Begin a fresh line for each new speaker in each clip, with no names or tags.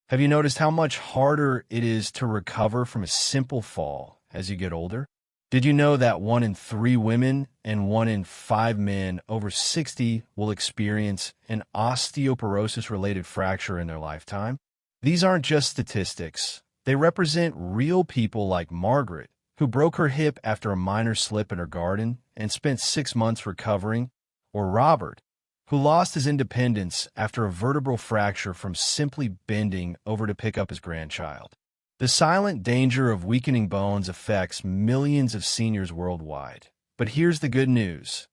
Have you noticed how much harder it is to recover from a simple fall as you get older? Did you know that 1 in 3 women and 1 in 5 men over 60 will experience an osteoporosis-related fracture in their lifetime? These aren't just statistics. They represent real people like Margaret, who broke her hip after a minor slip in her garden and spent 6 months recovering, or Robert, who lost his independence after a vertebral fracture from simply bending over to pick up his grandchild. The silent danger of weakening bones affects millions of seniors worldwide. But here's the good news.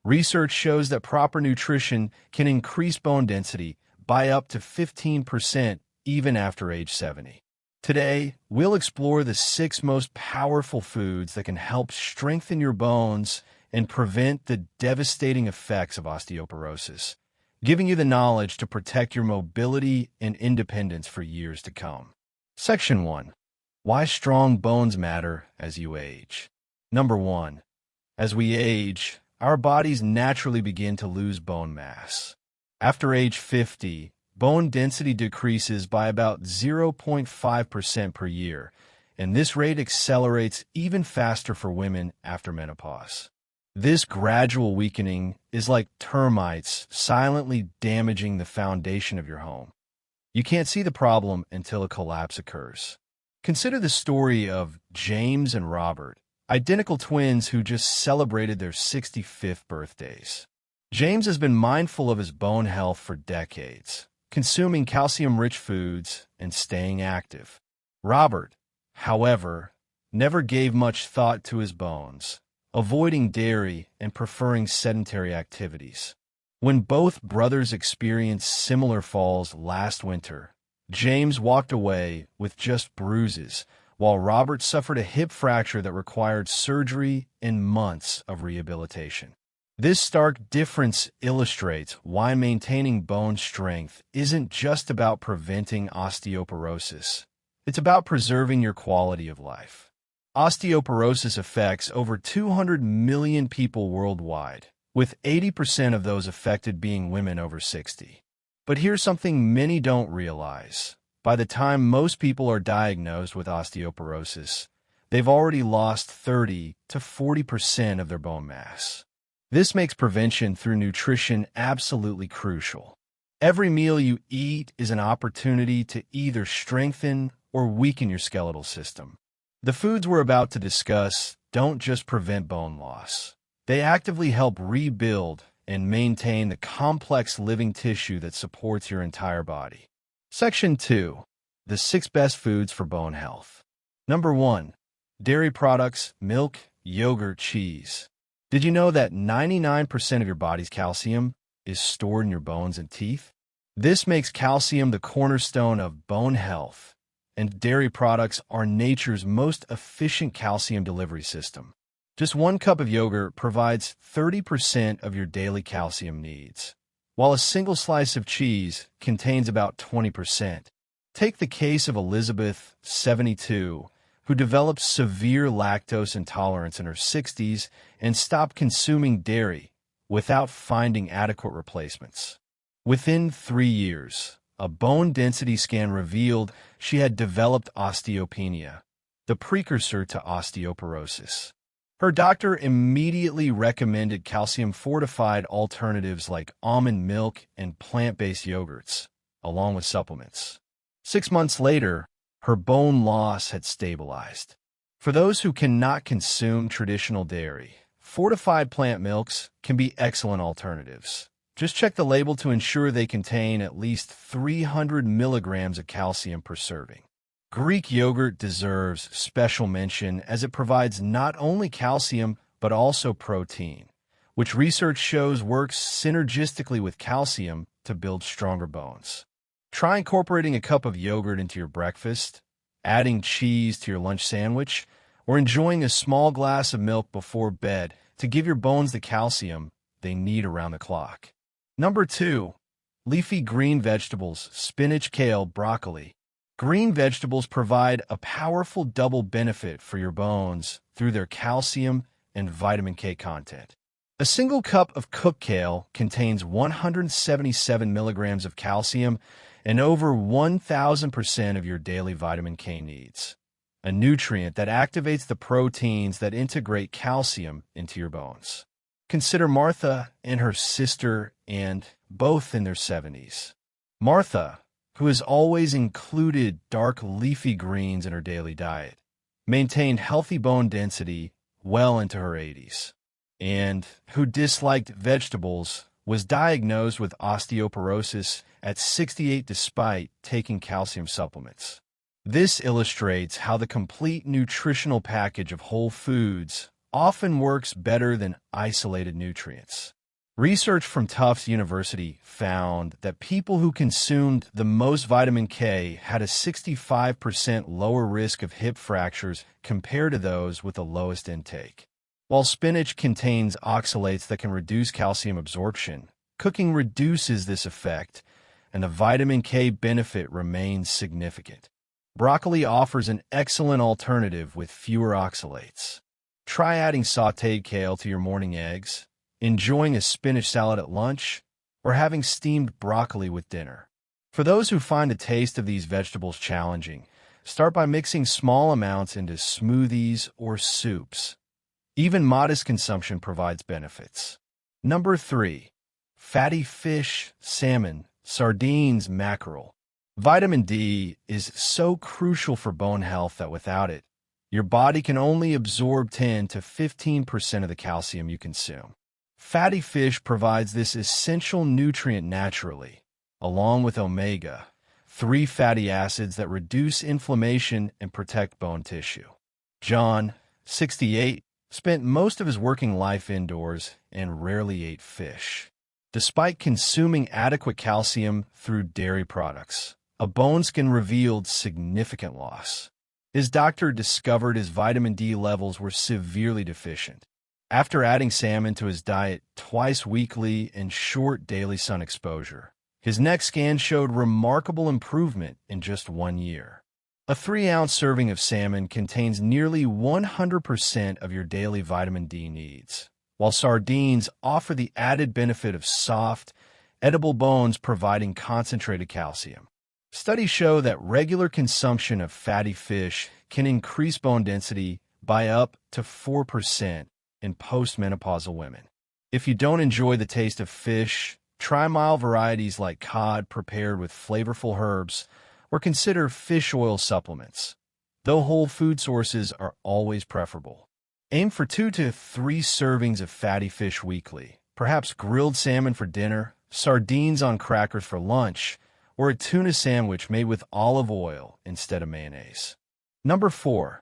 Research shows that proper nutrition can increase bone density by up to 15% even after age 70. Today, we'll explore the 6 most powerful foods that can help strengthen your bones and prevent the devastating effects of osteoporosis, giving you the knowledge to protect your mobility and independence for years to come. Section 1. Why strong bones matter as you age. Number 1. As we age, our bodies naturally begin to lose bone mass. After age 50, bone density decreases by about 0.5% per year, and this rate accelerates even faster for women after menopause. This gradual weakening is like termites silently damaging the foundation of your home. You can't see the problem until a collapse occurs. Consider the story of James and Robert, identical twins who just celebrated their 65th birthdays. James has been mindful of his bone health for decades, consuming calcium-rich foods and staying active. Robert, however, never gave much thought to his bones, avoiding dairy and preferring sedentary activities. When both brothers experienced similar falls last winter, James walked away with just bruises, while Robert suffered a hip fracture that required surgery and months of rehabilitation. This stark difference illustrates why maintaining bone strength isn't just about preventing osteoporosis. It's about preserving your quality of life. Osteoporosis affects over 200 million people worldwide, with 80% of those affected being women over 60. But here's something many don't realize. By the time most people are diagnosed with osteoporosis, they've already lost 30 to 40% of their bone mass. This makes prevention through nutrition absolutely crucial. Every meal you eat is an opportunity to either strengthen or weaken your skeletal system. The foods we're about to discuss don't just prevent bone loss. They actively help rebuild and maintain the complex living tissue that supports your entire body. Section 2. The 6 best foods for bone health. Number 1. Dairy products, milk, yogurt, cheese. Did you know that 99% of your body's calcium is stored in your bones and teeth? This makes calcium the cornerstone of bone health, and dairy products are nature's most efficient calcium delivery system. Just 1 cup of yogurt provides 30% of your daily calcium needs, while a single slice of cheese contains about 20%. Take the case of Elizabeth, 72, who developed severe lactose intolerance in her 60s and stopped consuming dairy without finding adequate replacements. Within 3 years, a bone density scan revealed she had developed osteopenia, the precursor to osteoporosis. Her doctor immediately recommended calcium-fortified alternatives like almond milk and plant-based yogurts, along with supplements. 6 months later, her bone loss had stabilized. For those who cannot consume traditional dairy, fortified plant milks can be excellent alternatives. Just check the label to ensure they contain at least 300 milligrams of calcium per serving. Greek yogurt deserves special mention as it provides not only calcium but also protein, which research shows works synergistically with calcium to build stronger bones. Try incorporating a cup of yogurt into your breakfast, adding cheese to your lunch sandwich, or enjoying a small glass of milk before bed to give your bones the calcium they need around the clock. Number 2. Leafy green vegetables, spinach, kale, broccoli. Green vegetables provide a powerful double benefit for your bones through their calcium and vitamin K content. A single cup of cooked kale contains 177 milligrams of calcium and over 1,000% of your daily vitamin K needs, a nutrient that activates the proteins that integrate calcium into your bones. Consider Martha and her sister, and both in their 70s. Martha, who has always included dark leafy greens in her daily diet, maintained healthy bone density well into her 80s, and who disliked vegetables, was diagnosed with osteoporosis at 68 despite taking calcium supplements. This illustrates how the complete nutritional package of whole foods often works better than isolated nutrients. Research from Tufts University found that people who consumed the most vitamin K had a 65% lower risk of hip fractures compared to those with the lowest intake. While spinach contains oxalates that can reduce calcium absorption, cooking reduces this effect, and the vitamin K benefit remains significant. Broccoli offers an excellent alternative with fewer oxalates. Try adding sautéed kale to your morning eggs, enjoying a spinach salad at lunch, or having steamed broccoli with dinner. For those who find the taste of these vegetables challenging, start by mixing small amounts into smoothies or soups. Even modest consumption provides benefits. Number 3. Fatty fish, salmon, sardines, mackerel. Vitamin D is so crucial for bone health that without it, your body can only absorb 10 to 15% of the calcium you consume. Fatty fish provides this essential nutrient naturally, along with omega-3 fatty acids that reduce inflammation and protect bone tissue. John, 68, spent most of his working life indoors and rarely ate fish. Despite consuming adequate calcium through dairy products, a bone skin revealed significant loss. His doctor discovered his vitamin D levels were severely deficient. After adding salmon to his diet twice weekly and short daily sun exposure, his next scan showed remarkable improvement in just 1 year. A 3-ounce serving of salmon contains nearly 100% of your daily vitamin D needs, while sardines offer the added benefit of soft, edible bones providing concentrated calcium. Studies show that regular consumption of fatty fish can increase bone density by up to 4% in postmenopausal women. If you don't enjoy the taste of fish, try mild varieties like cod prepared with flavorful herbs, or consider fish oil supplements, though whole food sources are always preferable. Aim for 2 to 3 servings of fatty fish weekly, perhaps grilled salmon for dinner, sardines on crackers for lunch, or a tuna sandwich made with olive oil instead of mayonnaise. Number 4.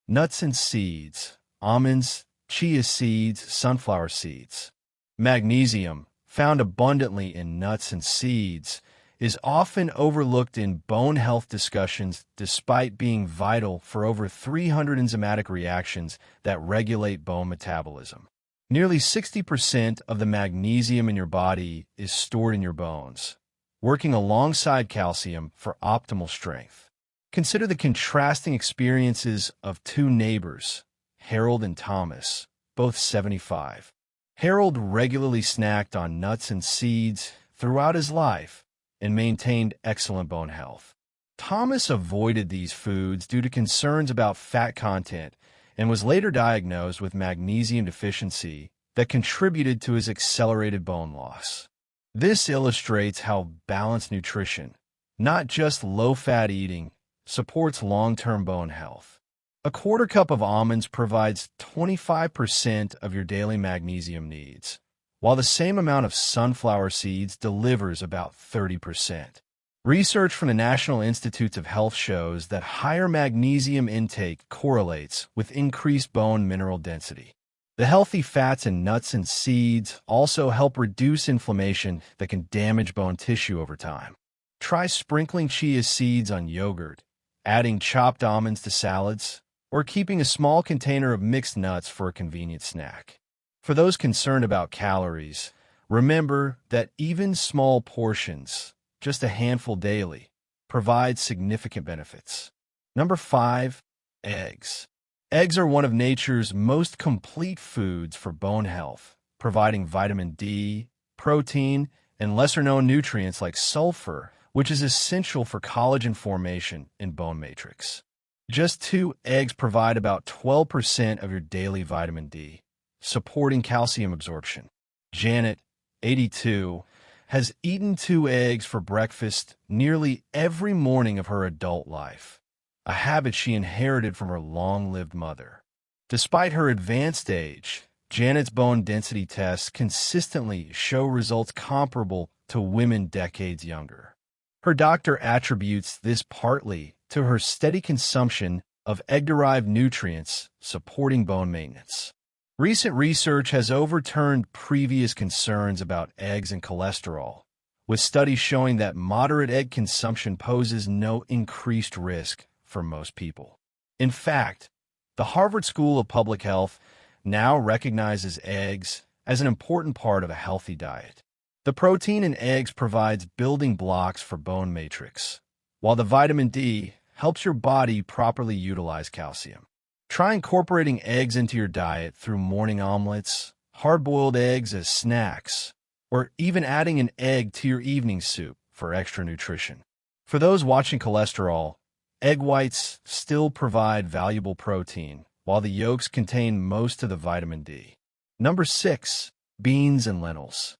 Nuts and seeds, almonds, chia seeds, sunflower seeds. Magnesium, found abundantly in nuts and seeds, is often overlooked in bone health discussions despite being vital for over 300 enzymatic reactions that regulate bone metabolism. Nearly 60% of the magnesium in your body is stored in your bones, working alongside calcium for optimal strength. Consider the contrasting experiences of 2 neighbors, Harold and Thomas, both 75. Harold regularly snacked on nuts and seeds throughout his life and maintained excellent bone health. Thomas avoided these foods due to concerns about fat content and was later diagnosed with magnesium deficiency that contributed to his accelerated bone loss. This illustrates how balanced nutrition, not just low-fat eating, supports long-term bone health. A quarter cup of almonds provides 25% of your daily magnesium needs, while the same amount of sunflower seeds delivers about 30%. Research from the National Institutes of Health shows that higher magnesium intake correlates with increased bone mineral density. The healthy fats in nuts and seeds also help reduce inflammation that can damage bone tissue over time. Try sprinkling chia seeds on yogurt, adding chopped almonds to salads, or keeping a small container of mixed nuts for a convenient snack. For those concerned about calories, remember that even small portions, just a handful daily, provide significant benefits. Number 5, eggs. Eggs are one of nature's most complete foods for bone health, providing vitamin D, protein, and lesser-known nutrients like sulfur which is essential for collagen formation in bone matrix. Just 2 eggs provide about 12% of your daily vitamin D, supporting calcium absorption. Janet, 82, has eaten 2 eggs for breakfast nearly every morning of her adult life, a habit she inherited from her long-lived mother. Despite her advanced age, Janet's bone density tests consistently show results comparable to women decades younger. Her doctor attributes this partly to her steady consumption of egg-derived nutrients supporting bone maintenance. Recent research has overturned previous concerns about eggs and cholesterol, with studies showing that moderate egg consumption poses no increased risk for most people. In fact, the Harvard School of Public Health now recognizes eggs as an important part of a healthy diet. The protein in eggs provides building blocks for bone matrix, while the vitamin D helps your body properly utilize calcium. Try incorporating eggs into your diet through morning omelets, hard-boiled eggs as snacks, or even adding an egg to your evening soup for extra nutrition. For those watching cholesterol, egg whites still provide valuable protein, while the yolks contain most of the vitamin D. Number 6. Beans and lentils.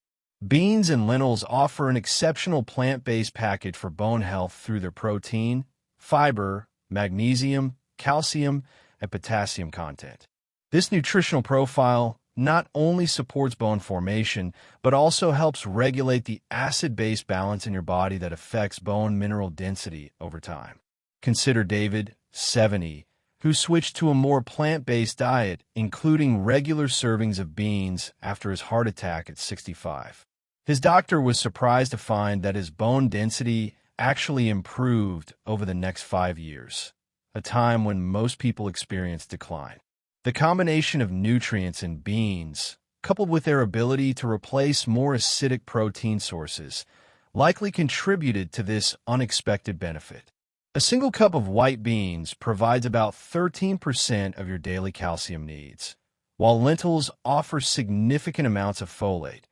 Beans and lentils offer an exceptional plant-based package for bone health through their protein, fiber, magnesium, calcium, and potassium content. This nutritional profile not only supports bone formation, but also helps regulate the acid-base balance in your body that affects bone mineral density over time. Consider David, 70, who switched to a more plant-based diet, including regular servings of beans after his heart attack at 65. His doctor was surprised to find that his bone density actually improved over the next 5 years, a time when most people experience decline. The combination of nutrients in beans, coupled with their ability to replace more acidic protein sources, likely contributed to this unexpected benefit. A single cup of white beans provides about 13% of your daily calcium needs, while lentils offer significant amounts of folate,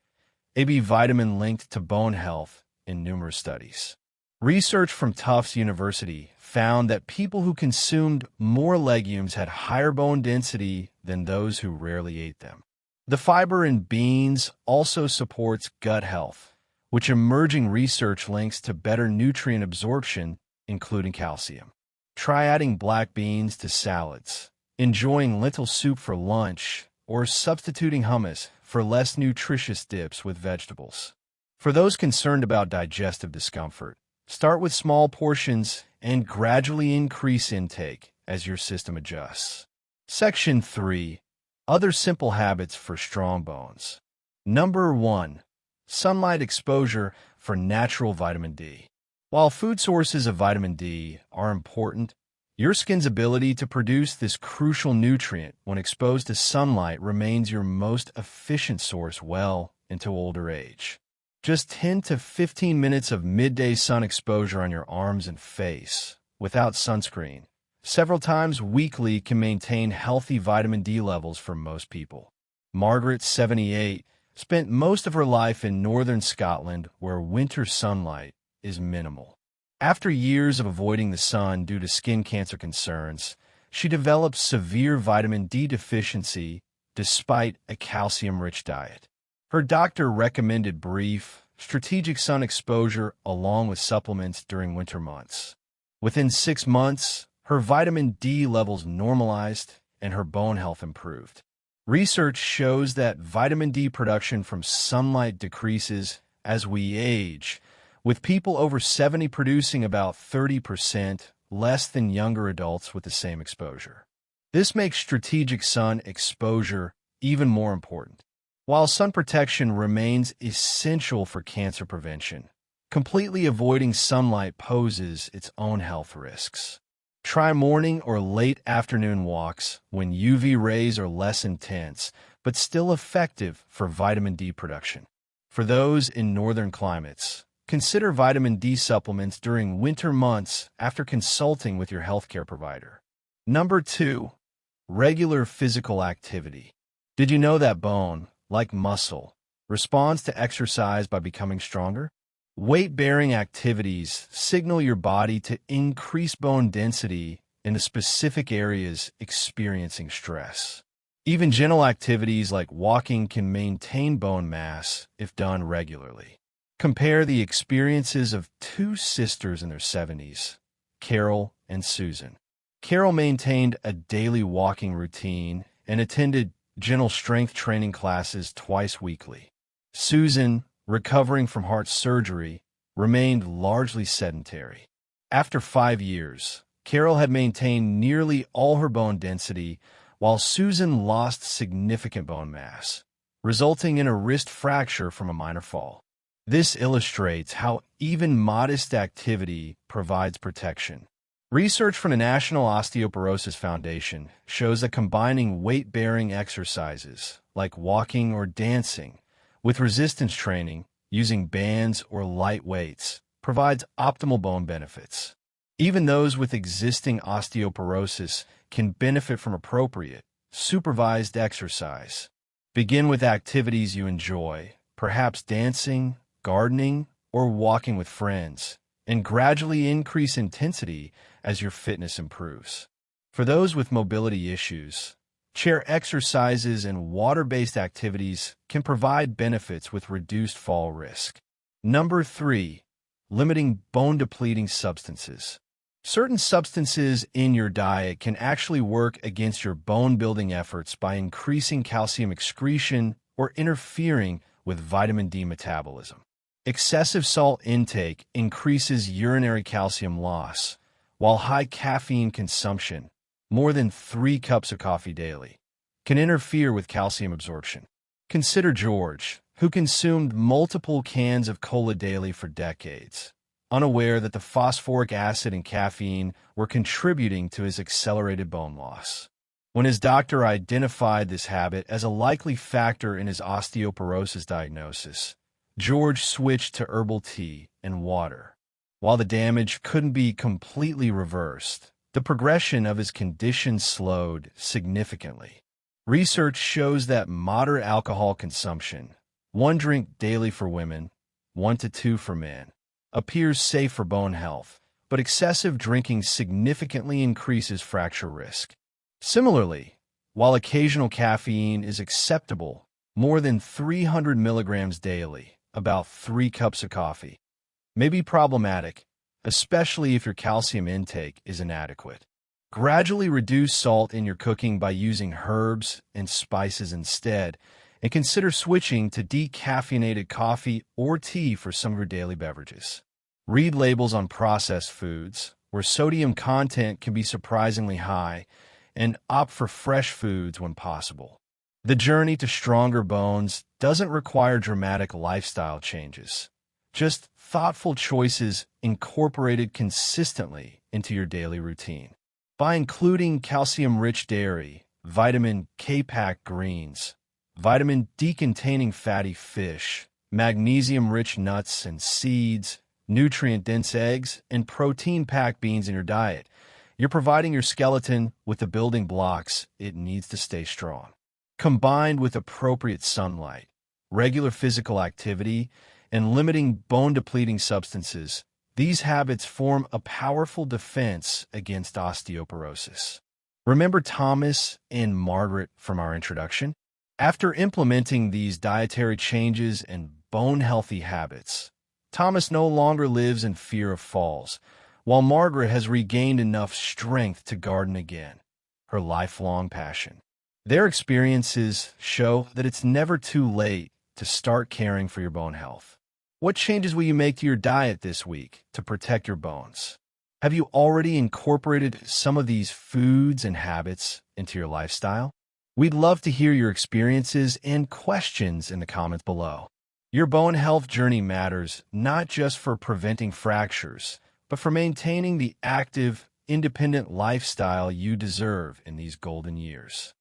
a B vitamin linked to bone health in numerous studies. Research from Tufts University found that people who consumed more legumes had higher bone density than those who rarely ate them. The fiber in beans also supports gut health, which emerging research links to better nutrient absorption, including calcium. Try adding black beans to salads, enjoying lentil soup for lunch, or substituting hummus for less nutritious dips with vegetables. For those concerned about digestive discomfort, start with small portions and gradually increase intake as your system adjusts. Section 3. Other simple habits for strong bones. Number 1. Sunlight exposure for natural vitamin D. While food sources of vitamin D are important, your skin's ability to produce this crucial nutrient when exposed to sunlight remains your most efficient source well into older age. Just 10 to 15 minutes of midday sun exposure on your arms and face, without sunscreen, several times weekly can maintain healthy vitamin D levels for most people. Margaret, 78, spent most of her life in northern Scotland where winter sunlight is minimal. After years of avoiding the sun due to skin cancer concerns, she developed severe vitamin D deficiency despite a calcium-rich diet. Her doctor recommended brief, strategic sun exposure along with supplements during winter months. Within 6 months, her vitamin D levels normalized and her bone health improved. Research shows that vitamin D production from sunlight decreases as we age, with people over 70 producing about 30% less than younger adults with the same exposure. This makes strategic sun exposure even more important. While sun protection remains essential for cancer prevention, completely avoiding sunlight poses its own health risks. Try morning or late afternoon walks when UV rays are less intense, but still effective for vitamin D production. For those in northern climates, consider vitamin D supplements during winter months after consulting with your healthcare provider. Number 2. Regular physical activity. Did you know that bone, like muscle, responds to exercise by becoming stronger? Weight-bearing activities signal your body to increase bone density in the specific areas experiencing stress. Even gentle activities like walking can maintain bone mass if done regularly. Compare the experiences of two sisters in their 70s, Carol and Susan. Carol maintained a daily walking routine and attended gentle strength training classes twice weekly. Susan, recovering from heart surgery, remained largely sedentary. After 5 years, Carol had maintained nearly all her bone density, while Susan lost significant bone mass, resulting in a wrist fracture from a minor fall. This illustrates how even modest activity provides protection. Research from the National Osteoporosis Foundation shows that combining weight-bearing exercises, like walking or dancing, with resistance training, using bands or light weights, provides optimal bone benefits. Even those with existing osteoporosis can benefit from appropriate, supervised exercise. Begin with activities you enjoy, perhaps dancing, gardening, or walking with friends, and gradually increase intensity as your fitness improves. For those with mobility issues, chair exercises and water-based activities can provide benefits with reduced fall risk. Number 3, limiting bone-depleting substances. Certain substances in your diet can actually work against your bone-building efforts by increasing calcium excretion or interfering with vitamin D metabolism. Excessive salt intake increases urinary calcium loss, while high caffeine consumption, more than 3 cups of coffee daily, can interfere with calcium absorption. Consider George, who consumed multiple cans of cola daily for decades, unaware that the phosphoric acid and caffeine were contributing to his accelerated bone loss. When his doctor identified this habit as a likely factor in his osteoporosis diagnosis, George switched to herbal tea and water. While the damage couldn't be completely reversed, the progression of his condition slowed significantly. Research shows that moderate alcohol consumption, 1 drink daily for women, 1 to 2 for men, appears safe for bone health, but excessive drinking significantly increases fracture risk. Similarly, while occasional caffeine is acceptable, more than 300 milligrams daily, about 3 cups of coffee, may be problematic, especially if your calcium intake is inadequate. Gradually reduce salt in your cooking by using herbs and spices instead, and consider switching to decaffeinated coffee or tea for some of your daily beverages. Read labels on processed foods, where sodium content can be surprisingly high, and opt for fresh foods when possible. The journey to stronger bones doesn't require dramatic lifestyle changes, just thoughtful choices incorporated consistently into your daily routine. By including calcium-rich dairy, vitamin K-packed greens, vitamin D-containing fatty fish, magnesium-rich nuts and seeds, nutrient-dense eggs, and protein-packed beans in your diet, you're providing your skeleton with the building blocks it needs to stay strong. Combined with appropriate sunlight, regular physical activity, and limiting bone-depleting substances, these habits form a powerful defense against osteoporosis. Remember Thomas and Margaret from our introduction? After implementing these dietary changes and bone-healthy habits, Thomas no longer lives in fear of falls, while Margaret has regained enough strength to garden again, her lifelong passion. Their experiences show that it's never too late to start caring for your bone health. What changes will you make to your diet this week to protect your bones? Have you already incorporated some of these foods and habits into your lifestyle? We'd love to hear your experiences and questions in the comments below. Your bone health journey matters not just for preventing fractures, but for maintaining the active, independent lifestyle you deserve in these golden years.